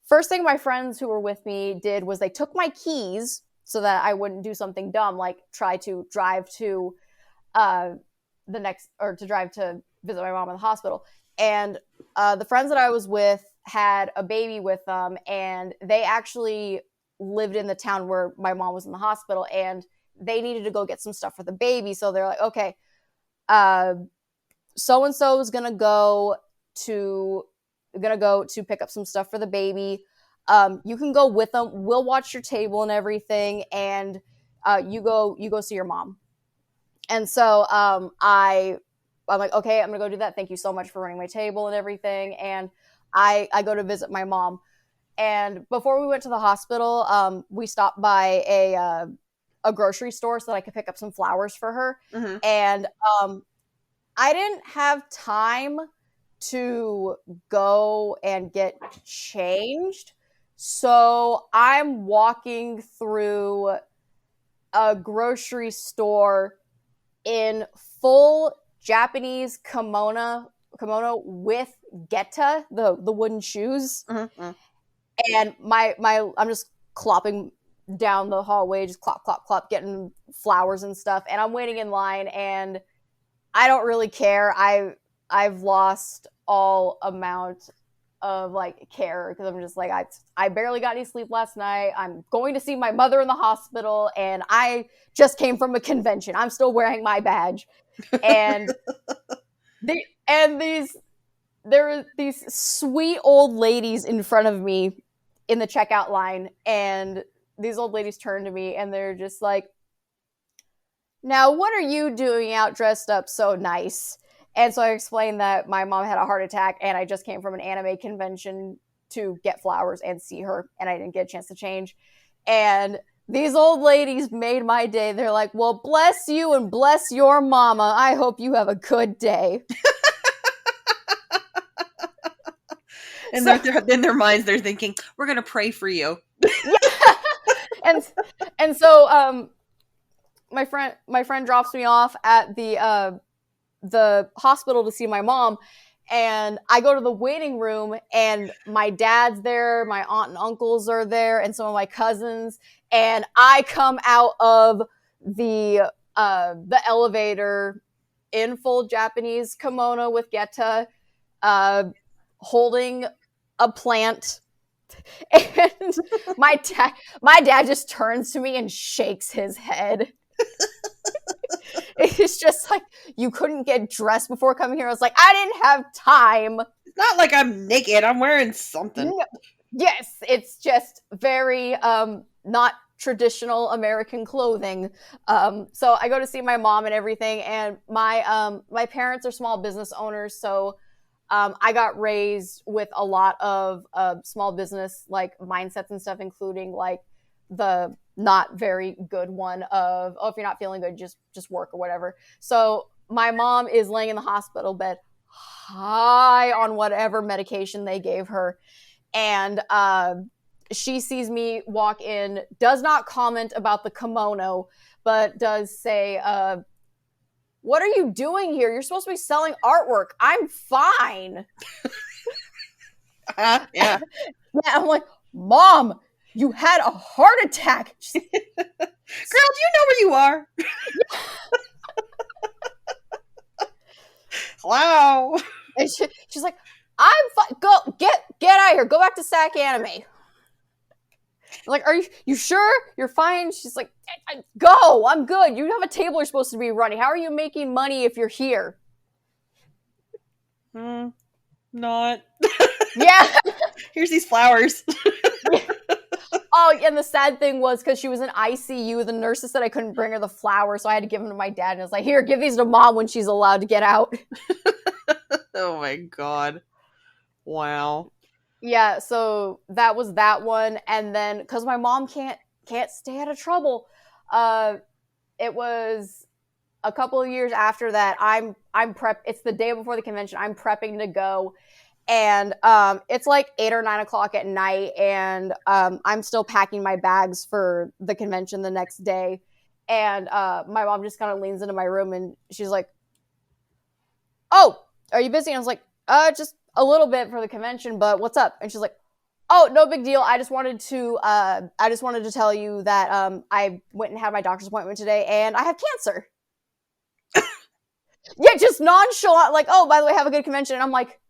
first thing my friends who were with me did was they took my keys so that I wouldn't do something dumb, like try to drive to to drive to visit my mom in the hospital. And the friends that I was with had a baby with them, and they actually lived in the town where my mom was in the hospital, and they needed to go get some stuff for the baby. So they're like, okay, so-and-so is gonna go to pick up some stuff for the baby. You can go with them. We'll watch your table and everything, and you go see your mom. And so I'm like, okay, I'm gonna go do that. Thank you so much for running my table and everything. And I go to visit my mom. And before we went to the hospital, we stopped by a grocery store so that I could pick up some flowers for her. Mm-hmm. And I didn't have time to go and get changed. So I'm walking through a grocery store in full Japanese kimono with geta, the wooden shoes. Mm-hmm. And I'm just clopping down the hallway, just clop, clop, clop, getting flowers and stuff. And I'm waiting in line, and I don't really care. I've lost all amount of like care because I'm just like, I barely got any sleep last night. I'm going to see my mother in the hospital, and I just came from a convention. I'm still wearing my badge. And there were these sweet old ladies in front of me in the checkout line, and these old ladies turned to me and they're just like, now what are you doing out dressed up so nice? And so I explained that my mom had a heart attack and I just came from an anime convention to get flowers and see her, and I didn't get a chance to change. And these old ladies made my day. They're like, well, bless you and bless your mama. I hope you have a good day. And so, in their minds, they're thinking, we're going to pray for you. Yeah. And so my friend drops me off at the hospital to see my mom, and I go to the waiting room, and my dad's there, my aunt and uncles are there, and some of my cousins, and I come out of the elevator in full Japanese kimono with geta, holding a plant, and my dad just turns to me and shakes his head. It's just like, you couldn't get dressed before coming here. I was like, I didn't have time. It's not like I'm naked. I'm wearing something. No. Yes, it's just very not traditional American clothing. So I go to see my mom and everything, and my parents are small business owners, so I got raised with a lot of small business like mindsets and stuff, including like the not very good one of, oh, if you're not feeling good, just work or whatever. So my mom is laying in the hospital bed high on whatever medication they gave her, and she sees me walk in, does not comment about the kimono, but does say, what are you doing here? You're supposed to be selling artwork. I'm fine. Yeah. Yeah, I'm like, Mom, you had a heart attack. Girl, do you know where you are? Hello. And she's like, I'm fine. Go get out of here. Go back to Sacanime. I'm like, are you sure you're fine? She's like, go. I'm good. You have a table you're supposed to be running. How are you making money if you're here? Not. Yeah. Here's these flowers. Oh, and the sad thing was, because she was in ICU, the nurses said I couldn't bring her the flowers, so I had to give them to my dad. And I was like, here, give these to Mom when she's allowed to get out. Oh my God. Wow. Yeah, so that was that one. And then, because my mom can't stay out of trouble, it was a couple of years after that. It's the day before the convention. I'm prepping to go. And it's like 8 or 9 o'clock at night, and I'm still packing my bags for the convention the next day. And my mom just kind of leans into my room, and she's like, oh, are you busy? And I was like, just a little bit for the convention, but what's up? And she's like, Oh, no big deal. I just wanted to tell you that I went and had my doctor's appointment today, and I have cancer. Yeah, just nonchalant, like, oh, by the way, have a good convention. And I'm like,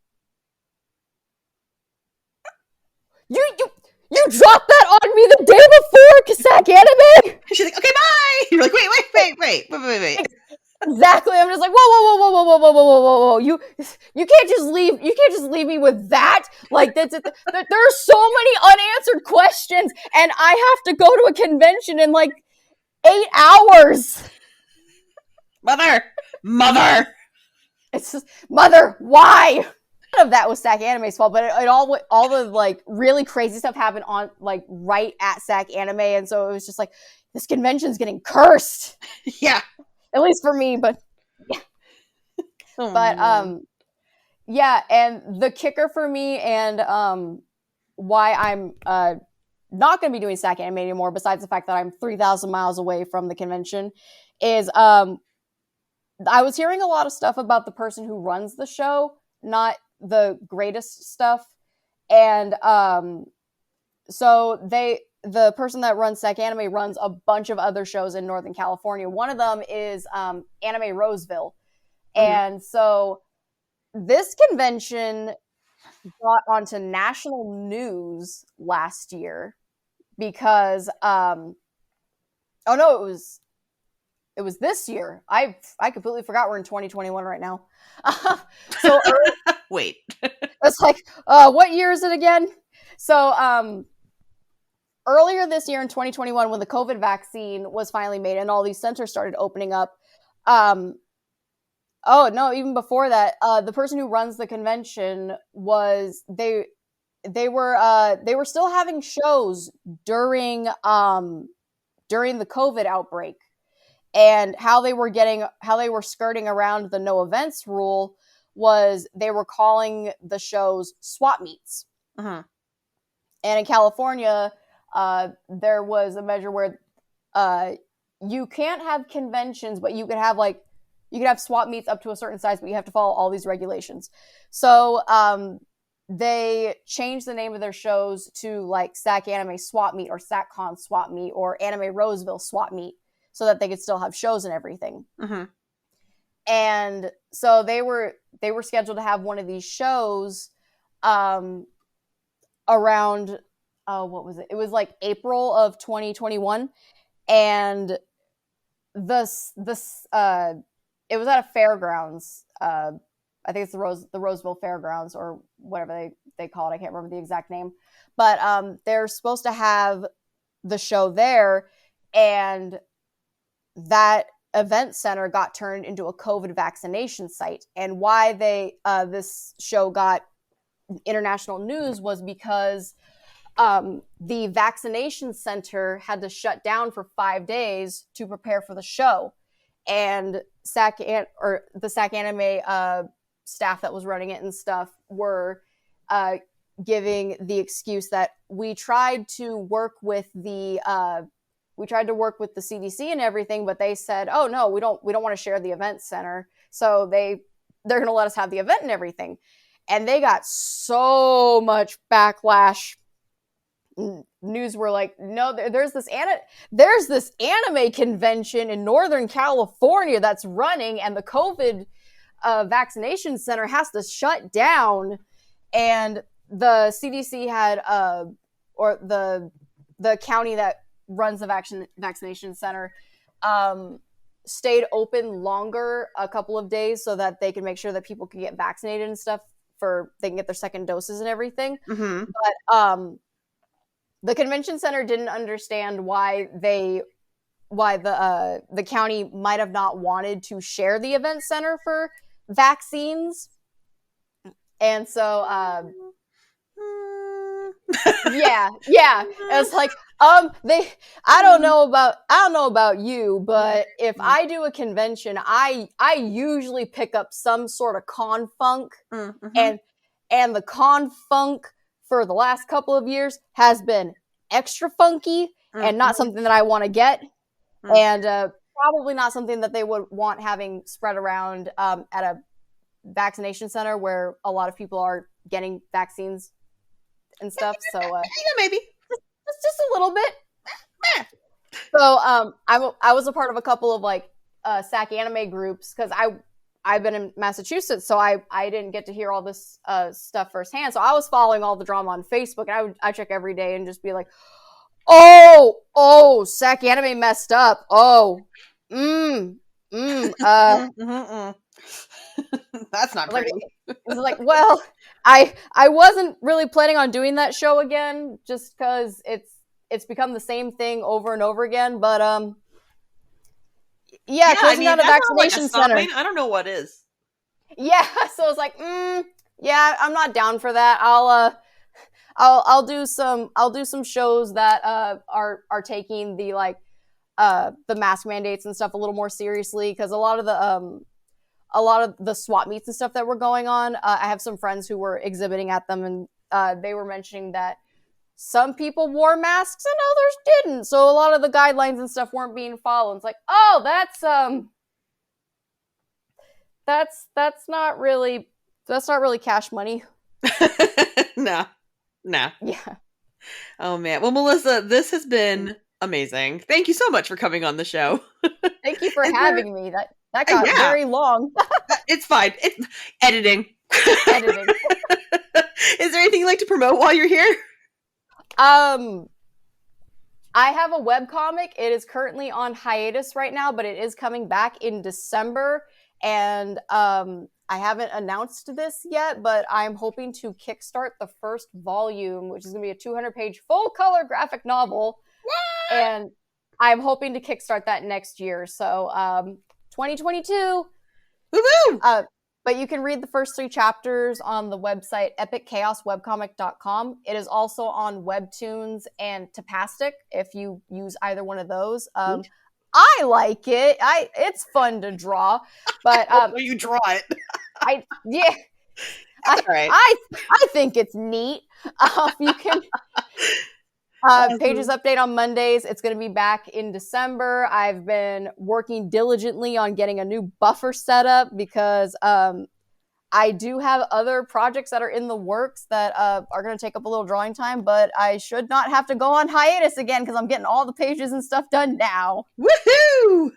you dropped that on me the day before Sacanime? She's like, okay, bye. You're like, wait. Exactly. I'm just like, whoa. You can't just leave me with that. Like, there are so many unanswered questions, and I have to go to a convention in like 8 hours. Mother. It's just, mother, why? None of that was Sacanime's fault, but it all the like really crazy stuff happened on like right at Sacanime, and so it was just like, this convention's getting cursed. Yeah. At least for me, but yeah. Oh, but man. yeah, and the kicker for me and why I'm not going to be doing Sacanime anymore, besides the fact that I'm 3,000 miles away from the convention, is I was hearing a lot of stuff about the person who runs the show, not the greatest stuff. And so the person that runs Sacanime runs a bunch of other shows in Northern California. One of them is Anime Roseville. And so this convention got onto national news last year because it was this year. I completely forgot we're in 2021 right now. So Wait. it's like, what year is it again? So earlier this year in 2021, when the COVID vaccine was finally made and all these centers started opening up, oh no, even before that, the person who runs the convention was they were still having shows during the COVID outbreak. And how they were skirting around the no events rule was they were calling the shows swap meets. And in California, there was a measure where you can't have conventions, but you could have swap meets up to a certain size, but you have to follow all these regulations. So they changed the name of their shows to like Sacanime Swap Meet or SatCon Swap Meet or Anime Roseville Swap Meet, so that they could still have shows and everything. And so they were scheduled to have one of these shows around what was it? It was like April of 2021, and this it was at a fairgrounds. I think it's the Roseville Fairgrounds or whatever they call it. I can't remember the exact name, but they're supposed to have the show there, and that event center got turned into a COVID vaccination site. And why this show got international news was because the vaccination center had to shut down for 5 days to prepare for the show. And the Sacanime staff that was running it and stuff were giving the excuse that we tried to work with the CDC and everything, but they said, oh no, we don't want to share the event center. So they're going to let us have the event and everything. And they got so much backlash. News were like, no, there's this anime convention in Northern California that's running, and the COVID vaccination center has to shut down. And the CDC had, or the county that runs the vaccination center stayed open longer, a couple of days, so that they can make sure that people can get vaccinated and stuff, they can get their second doses and everything. But the convention center didn't understand why the county might have not wanted to share the event center for vaccines. And so yeah. It's like, I don't know about you, but if I do a convention, I usually pick up some sort of con funk, and the con funk for the last couple of years has been extra funky and not something that I want to get, and probably not something that they would want having spread around at a vaccination center where a lot of people are getting vaccines and stuff. So maybe. just a little bit. Eh. So I was a part of a couple of like Sacanime groups because I've been in Massachusetts, so I didn't get to hear all this stuff firsthand. So I was following all the drama on Facebook, and I check every day and just be like, oh, Sacanime messed up. Oh, That's not like, pretty. it's like, well, I wasn't really planning on doing that show again, just because it's become the same thing over and over again. But yeah, closing down a vaccination center. I don't know what is. Yeah, so I was like, yeah, I'm not down for that. I'll do some shows that are taking the like the mask mandates and stuff a little more seriously, because a lot of the swap meets and stuff that were going on, I have some friends who were exhibiting at them, and they were mentioning that some people wore masks and others didn't. So a lot of the guidelines and stuff weren't being followed. It's like, oh, that's not really cash money. Nah. Yeah. Oh man. Well, Melissa, this has been amazing. Thank you so much for coming on the show. Thank you for having me. That got very long. It's fine. It's editing. Is there anything you'd like to promote while you're here? I have a webcomic. It is currently on hiatus right now, but it is coming back in December. And I haven't announced this yet, but I'm hoping to kickstart the first volume, which is going to be a 200-page full-color graphic novel. What? And I'm hoping to kickstart that next year. So 2022. Woo-hoo! But you can read the first 3 chapters on the website epicchaoswebcomic.com. It is also on Webtoons and Tapastic if you use either one of those. I like it. It's fun to draw, but you draw it. I think it's neat. You can pages update on Mondays. It's going to be back in December. I've been working diligently on getting a new buffer set up because I do have other projects that are in the works that are going to take up a little drawing time, but I should not have to go on hiatus again because I'm getting all the pages and stuff done now. Woohoo!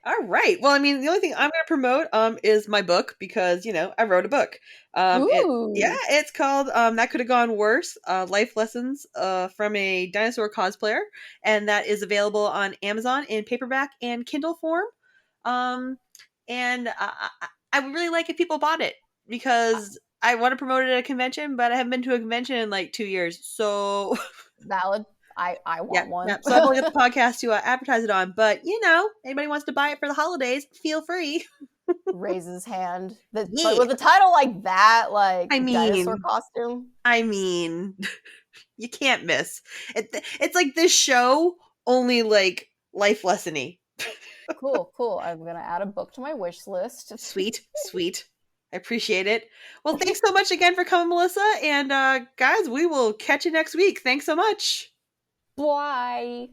All right. Well, I mean, the only thing I'm going to promote is my book because, I wrote a book. It's called That Could Have Gone Worse, Life Lessons from a Dinosaur Cosplayer. And that is available on Amazon in paperback and Kindle form. And I would really like if people bought it because I want to promote it at a convention, but I haven't been to a convention in like 2 years. So valid. I want one. Yeah. So I've only got the podcast to advertise it on, but anybody wants to buy it for the holidays, feel free. Raises his hand. But with a title like that, dinosaur costume. I mean, you can't miss. It's like this show, only like life lesson-y. Cool. I'm gonna add a book to my wish list. Sweet. I appreciate it. Well, thanks so much again for coming, Melissa. And guys, we will catch you next week. Thanks so much. Bye.